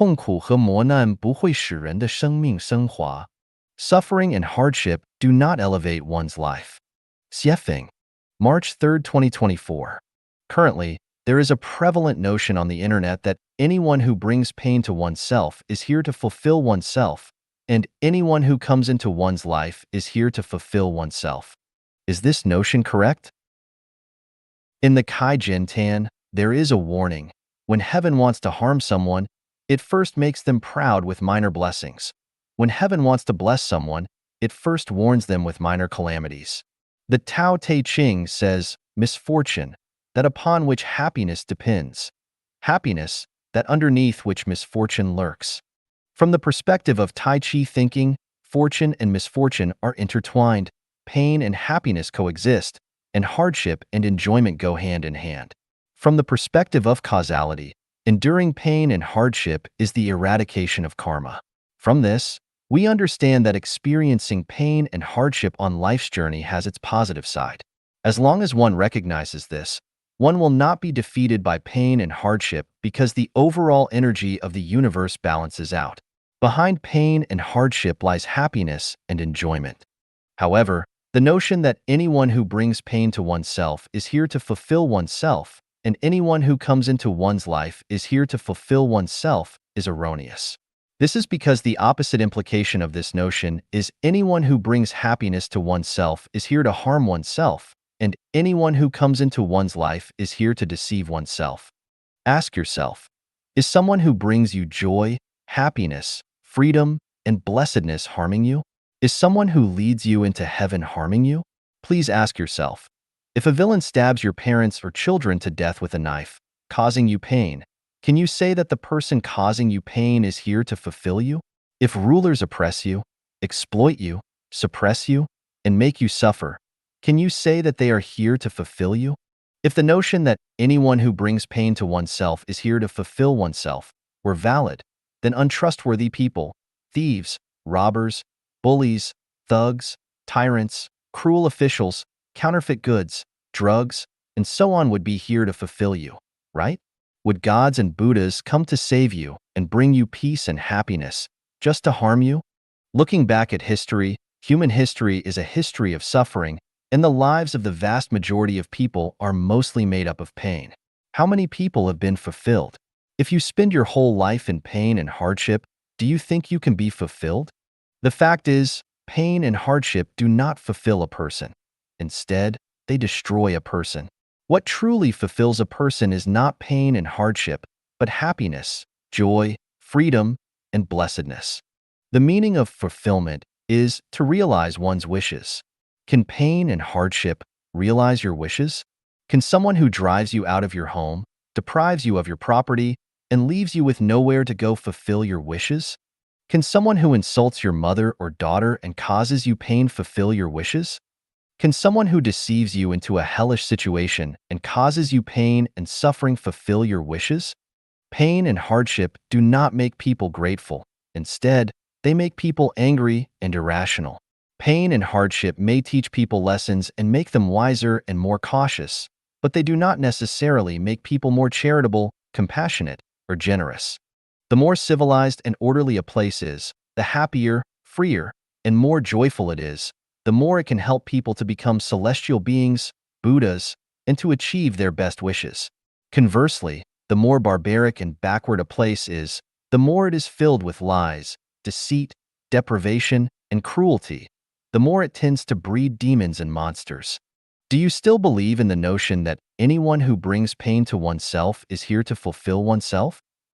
痛苦和磨难不会使人的生命升华. Suffering and hardship do not elevate one's life. Xiefeng, March 3, 2024. Currently, there is a prevalent notion on the internet that anyone who brings pain to oneself is here to fulfill oneself, and anyone who comes into one's life is here to fulfill oneself. Is this notion correct? In the Kaijin Tan, there is a warning. When heaven wants to harm someone, it first makes them proud with minor blessings. When heaven wants to bless someone, it first warns them with minor calamities. The Tao Te Ching says, misfortune, that upon which happiness depends. Happiness, that underneath which misfortune lurks. From the perspective of Tai Chi thinking, fortune and misfortune are intertwined, pain and happiness coexist, and hardship and enjoyment go hand in hand. From the perspective of causality, enduring pain and hardship is the eradication of karma. From this, we understand that experiencing pain and hardship on life's journey has its positive side. As long as one recognizes this, one will not be defeated by pain and hardship because the overall energy of the universe balances out. Behind pain and hardship lies happiness and enjoyment. However, the notion that anyone who brings pain to oneself is here to fulfill oneself, and anyone who comes into one's life is here to fulfill oneself is erroneous. This is because the opposite implication of this notion is anyone who brings happiness to oneself is here to harm oneself, and anyone who comes into one's life is here to deceive oneself. Ask yourself, is someone who brings you joy, happiness, freedom, and blessedness harming you? Is someone who leads you into heaven harming you? Please ask yourself, if a villain stabs your parents or children to death with a knife, causing you pain, can you say that the person causing you pain is here to fulfill you? If rulers oppress you, exploit you, suppress you, and make you suffer, can you say that they are here to fulfill you? If the notion that anyone who brings pain to oneself is here to fulfill oneself were valid, then untrustworthy people, thieves, robbers, bullies, thugs, tyrants, cruel officials, counterfeit goods, drugs, and so on would be here to fulfill you, right? Would gods and Buddhas come to save you and bring you peace and happiness just to harm you? Looking back at history, human history is a history of suffering, and the lives of the vast majority of people are mostly made up of pain. How many people have been fulfilled? If you spend your whole life in pain and hardship, do you think you can be fulfilled? The fact is, pain and hardship do not fulfill a person. Instead, they destroy a person. What truly fulfills a person is not pain and hardship, but happiness, joy, freedom, and blessedness. The meaning of fulfillment is to realize one's wishes. Can pain and hardship realize your wishes? Can someone who drives you out of your home, deprives you of your property, and leaves you with nowhere to go fulfill your wishes? Can someone who insults your mother or daughter and causes you pain fulfill your wishes? Can someone who deceives you into a hellish situation and causes you pain and suffering fulfill your wishes? Pain and hardship do not make people grateful. Instead, they make people angry and irrational. Pain and hardship may teach people lessons and make them wiser and more cautious, but they do not necessarily make people more charitable, compassionate, or generous. The more civilized and orderly a place is, the happier, freer, and more joyful it is, the more it can help people to become celestial beings, Buddhas, and to achieve their best wishes. Conversely, the more barbaric and backward a place is, the more it is filled with lies, deceit, deprivation, and cruelty, the more it tends to breed demons and monsters. Do you still believe in the notion that anyone who brings pain to oneself is here to fulfill oneself?